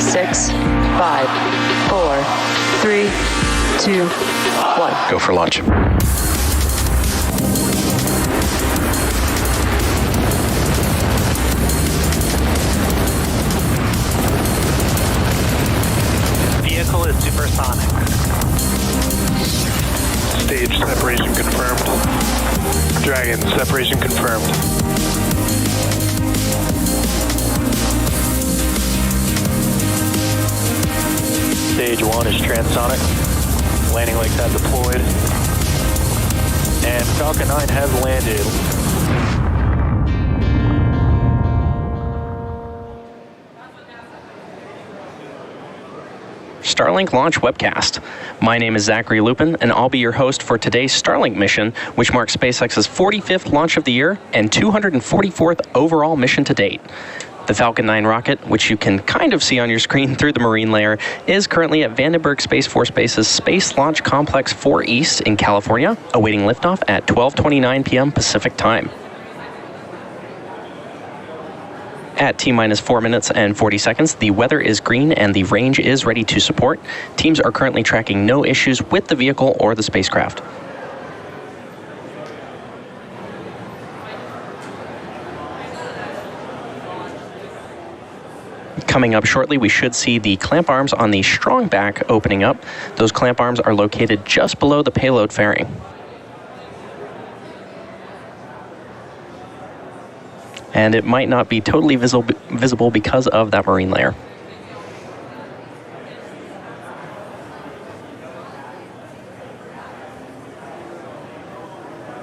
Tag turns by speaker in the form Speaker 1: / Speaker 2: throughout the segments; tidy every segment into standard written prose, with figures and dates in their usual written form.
Speaker 1: Six, 5, 4, 3, 2, 1.
Speaker 2: Go for launch.
Speaker 3: Vehicle is supersonic.
Speaker 4: Stage separation confirmed. Dragon, separation confirmed.
Speaker 3: Stage 1 is transonic. Landing legs have deployed. And Falcon 9 has landed.
Speaker 2: Starlink launch webcast. My name is Zachary Lupin, and I'll be your host for today's Starlink mission, which marks SpaceX's 45th launch of the year and 244th overall mission to date. The Falcon 9 rocket, which you can kind of see on your screen through the marine layer, is currently at Vandenberg Space Force Base's Space Launch Complex 4 East in California, awaiting liftoff at 12:29 p.m. Pacific Time. At T-minus 4 minutes and 40 seconds, the weather is green and the range is ready to support. Teams are currently tracking no issues with the vehicle or the spacecraft. Coming up shortly, we should see the clamp arms on the strong back opening up. Those clamp arms are located just below the payload fairing. and it might not be totally visible because of that marine layer.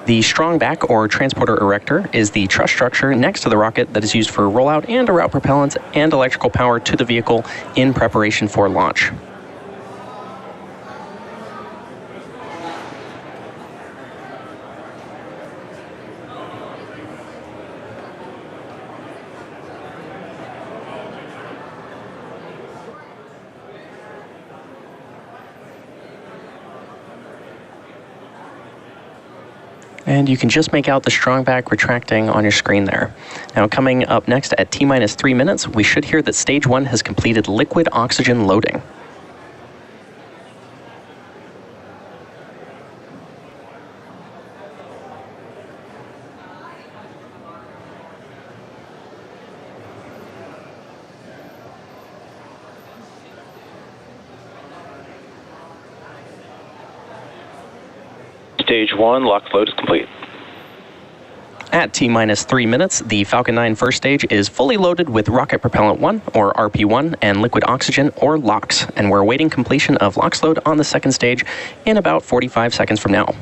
Speaker 2: The strong back or transporter erector is the truss structure next to the rocket that is used for rollout and to route propellants and electrical power to the vehicle in preparation for launch. And you can just make out the strong back retracting on your screen there. Now coming up next at T-minus 3 minutes, we should hear that stage 1 has completed liquid oxygen loading.
Speaker 3: Stage 1, lock load is complete.
Speaker 2: At T-minus 3 minutes, the Falcon 9 first stage is fully loaded with Rocket Propellant 1, or RP1, and liquid oxygen, or LOX, and we're awaiting completion of LOX load on the second stage in about 45 seconds from now.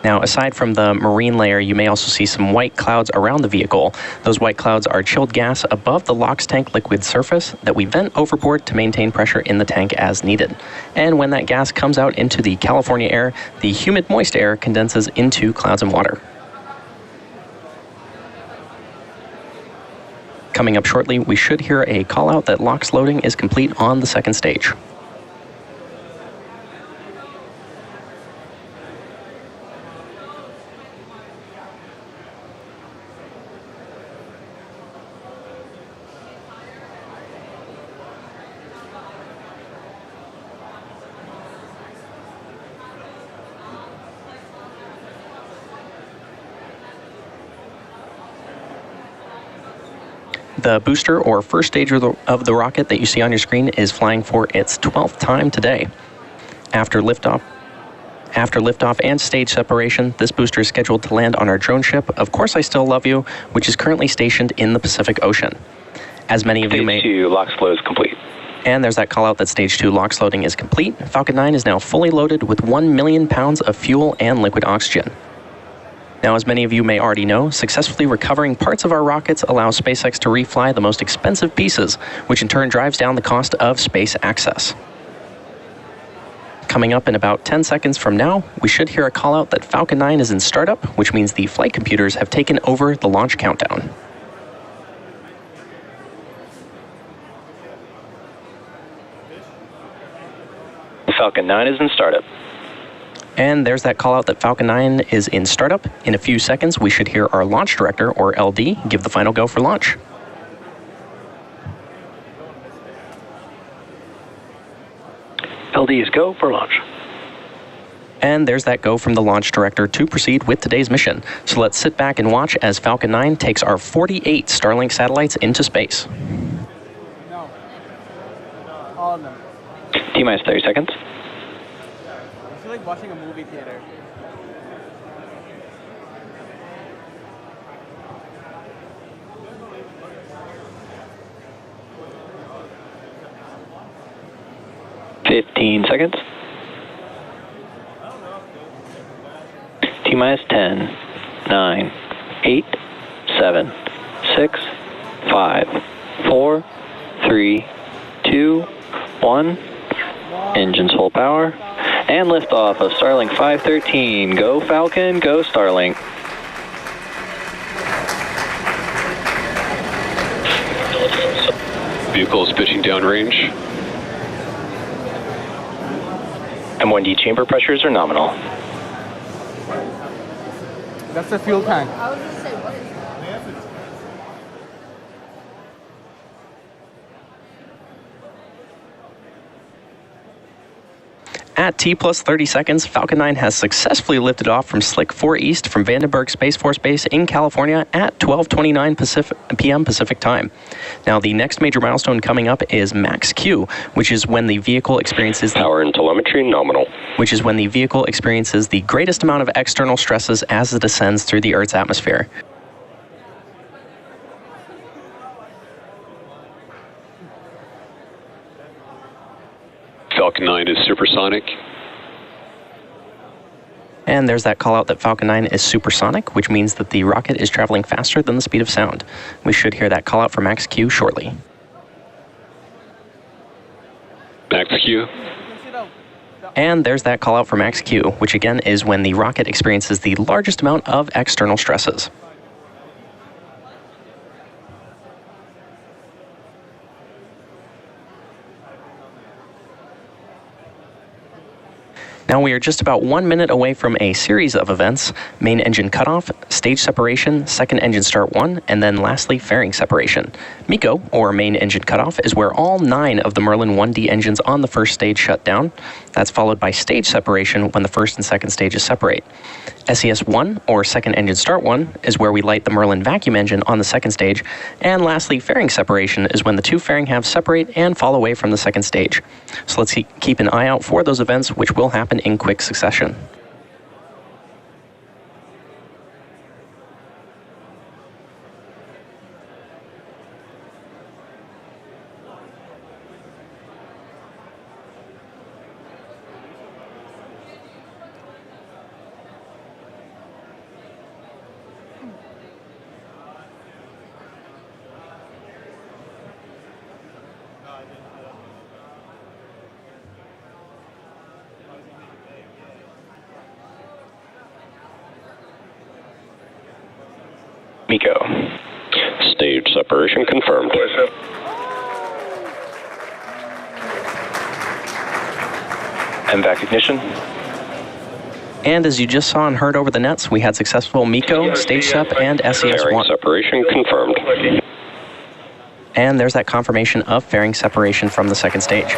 Speaker 2: Now, aside from the marine layer, you may also see some white clouds around the vehicle. Those white clouds are chilled gas above the LOX tank liquid surface that we vent overboard to maintain pressure in the tank as needed. And when that gas comes out into the California air, the humid, moist air condenses into clouds and water. Coming up shortly, we should hear a call out that LOX loading is complete on the second stage. The booster, or first stage of the rocket that you see on your screen, is flying for its 12th time today. After liftoff and stage separation, this booster is scheduled to land on our drone ship, Of Course I Still Love You, which is currently stationed in the Pacific Ocean. As many of you may...
Speaker 3: Stage 2, LOX load is complete.
Speaker 2: And there's that call out that stage 2 LOX loading is complete. Falcon 9 is now fully loaded with 1 million pounds of fuel and liquid oxygen. Now, as many of you may already know, successfully recovering parts of our rockets allows SpaceX to refly the most expensive pieces, which in turn drives down the cost of space access. Coming up in about 10 seconds from now, we should hear a call out that Falcon 9 is in startup, which means the flight computers have taken over the launch countdown.
Speaker 3: Falcon 9 is in startup.
Speaker 2: And there's that call out that Falcon 9 is in startup. In a few seconds, we should hear our launch director, or LD, give the final go for launch.
Speaker 3: LD is go for launch.
Speaker 2: And there's that go from the launch director to proceed with today's mission. So let's sit back and watch as Falcon 9 takes our 48 Starlink satellites into space.
Speaker 5: No. All of them.
Speaker 3: T-minus 30 seconds.
Speaker 5: It's like watching a movie theater.
Speaker 3: $15 seconds. T-minus 10, 9, 8, 7, 6, 5, 4, 3, 2, 1. Engines full power. And liftoff of Starlink 513. Go Falcon, go Starlink.
Speaker 6: Vehicle is pitching downrange.
Speaker 3: M1D chamber pressures are nominal.
Speaker 5: That's the fuel tank.
Speaker 2: At T plus 30 seconds, Falcon 9 has successfully lifted off from SLC-4 East from Vandenberg Space Force Base in California at 12:29 p.m. Pacific Time. Now, the next major milestone coming up is Max Q, which is when the vehicle experiences
Speaker 6: Power and telemetry nominal.
Speaker 2: which is when the vehicle experiences the greatest amount of external stresses as it ascends through the Earth's atmosphere.
Speaker 6: Falcon 9 is supersonic.
Speaker 2: And there's that call out that Falcon 9 is supersonic, which means that the rocket is traveling faster than the speed of sound. We should hear that call out for Max Q shortly.
Speaker 6: Max Q.
Speaker 2: And there's that call out for Max Q, which again is when the rocket experiences the largest amount of external stresses. Now we are just about 1 minute away from a series of events: main engine cutoff, stage separation, second engine start 1, and then lastly fairing separation. MECO, or main engine cutoff, is where all 9 of the Merlin 1D engines on the first stage shut down. That's followed by stage separation when the first and second stages separate. SES-1, or second engine start 1, is where we light the Merlin vacuum engine on the second stage. And lastly, fairing separation is when the 2 fairing halves separate and fall away from the second stage. So let's keep an eye out for those events, which will happen in quick succession.
Speaker 6: MECO. Stage separation confirmed.
Speaker 3: MVAC ignition.
Speaker 2: And as you just saw and heard over the nets, we had successful MECO, stage sep, and
Speaker 6: Fairing
Speaker 2: SES-1.
Speaker 6: separation confirmed.
Speaker 2: And there's that confirmation of fairing separation from the second stage.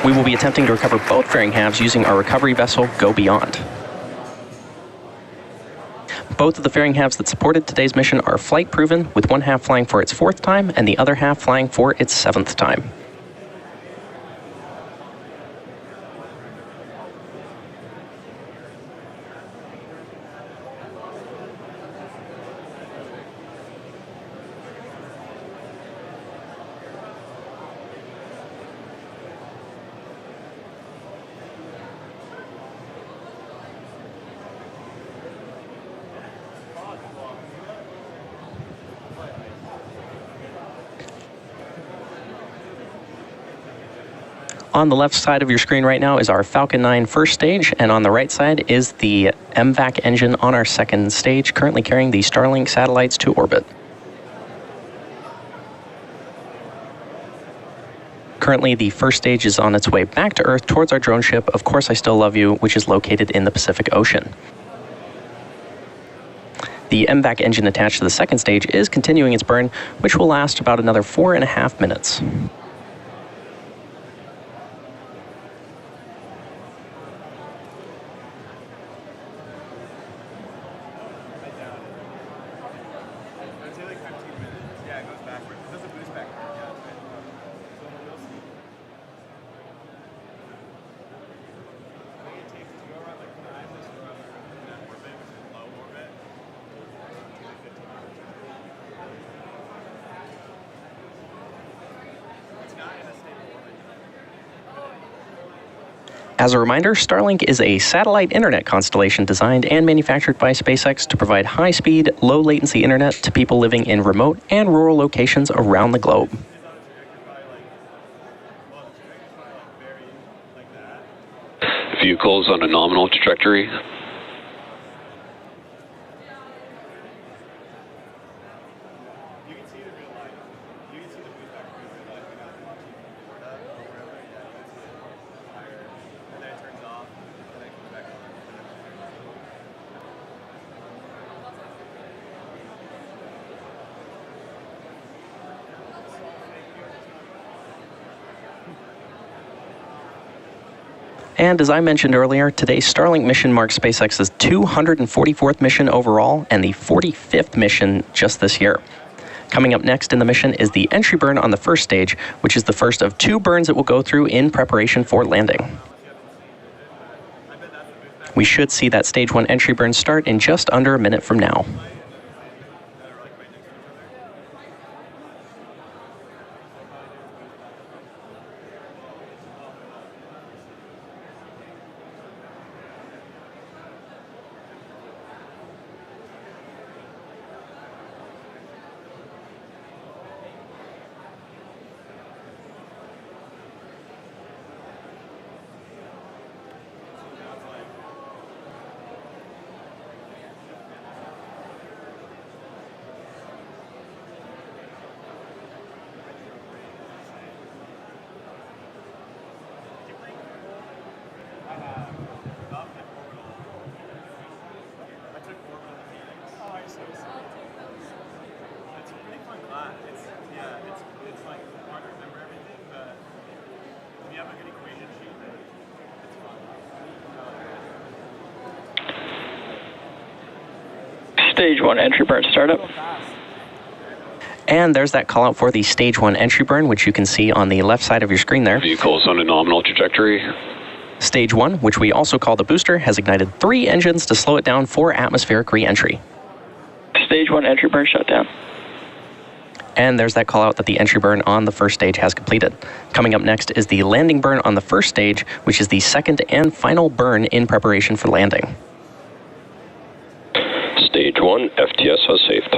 Speaker 2: We will be attempting to recover both fairing halves using our recovery vessel, Go Beyond. Both of the fairing halves that supported today's mission are flight proven, with one half flying for its 4th time and the other half flying for its 7th time. On the left side of your screen right now is our Falcon 9 first stage, and on the right side is the MVAC engine on our second stage, currently carrying the Starlink satellites to orbit. Currently, the first stage is on its way back to Earth towards our drone ship, Of Course I Still Love You, which is located in the Pacific Ocean. The MVAC engine attached to the second stage is continuing its burn, which will last about another 4.5 minutes. As a reminder, Starlink is a satellite internet constellation designed and manufactured by SpaceX to provide high-speed, low-latency internet to people living in remote and rural locations around the globe.
Speaker 6: Vehicles on a nominal trajectory.
Speaker 2: And as I mentioned earlier, today's Starlink mission marks SpaceX's 244th mission overall and the 45th mission just this year. Coming up next in the mission is the entry burn on the first stage, which is the first of 2 burns it will go through in preparation for landing. We should see that stage 1 entry burn start in just under a minute from now.
Speaker 3: Stage 1 entry burn startup.
Speaker 2: And there's that call out for the stage 1 entry burn, which you can see on the left side of your screen there.
Speaker 6: Vehicles on a nominal trajectory.
Speaker 2: Stage 1, which we also call the booster, has ignited 3 engines to slow it down for atmospheric re-entry.
Speaker 3: Stage 1 entry burn shut down.
Speaker 2: And there's that call out that the entry burn on the first stage has completed. Coming up next is the landing burn on the first stage, which is the second and final burn in preparation for landing.
Speaker 6: Stage 1, FTS has saved.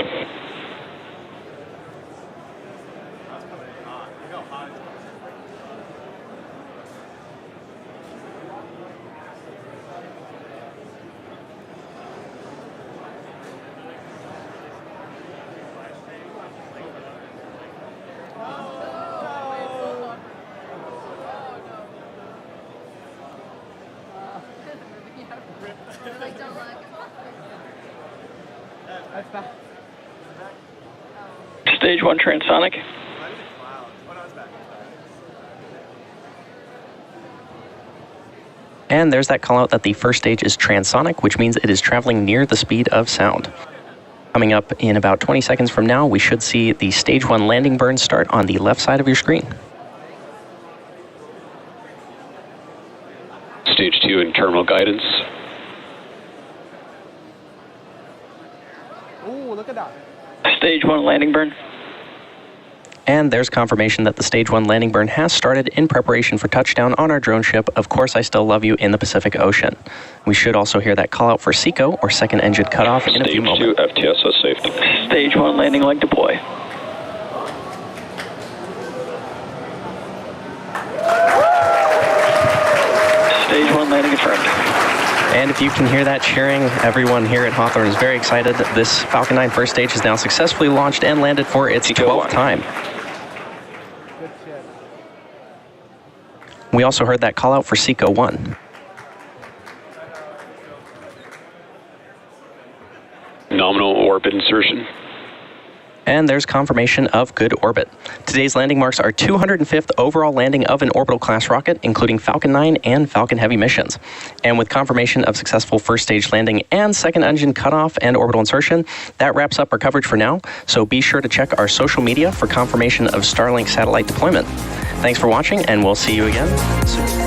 Speaker 3: Stage 1 transonic.
Speaker 2: And there's that call out that the first stage is transonic, which means it is traveling near the speed of sound. Coming up in about 20 seconds from now, we should see the stage 1 landing burn start on the left side of your screen.
Speaker 6: Stage 2 internal guidance.
Speaker 5: Ooh, look at that.
Speaker 3: Stage 1 landing burn.
Speaker 2: And there's confirmation that the stage 1 landing burn has started in preparation for touchdown on our drone ship, Of Course I Still Love You, in the Pacific Ocean. We should also hear that call out for SECO, or second engine cutoff, in a few moments.
Speaker 6: Stage 2 FTS has saved.
Speaker 3: Stage 1 landing leg deploy. Stage 1 landing confirmed.
Speaker 2: And if you can hear that cheering, everyone here at Hawthorne is very excited. This Falcon 9 first stage has now successfully launched and landed for its 12th time.
Speaker 5: Good shit.
Speaker 2: We also heard that call out for SECO 1.
Speaker 6: Nominal orbit insertion.
Speaker 2: And there's confirmation of good orbit. Today's landing marks our 205th overall landing of an orbital class rocket, including Falcon 9 and Falcon Heavy missions. And with confirmation of successful first stage landing and second engine cutoff and orbital insertion, that wraps up our coverage for now. So be sure to check our social media for confirmation of Starlink satellite deployment. Thanks for watching, and we'll see you again soon.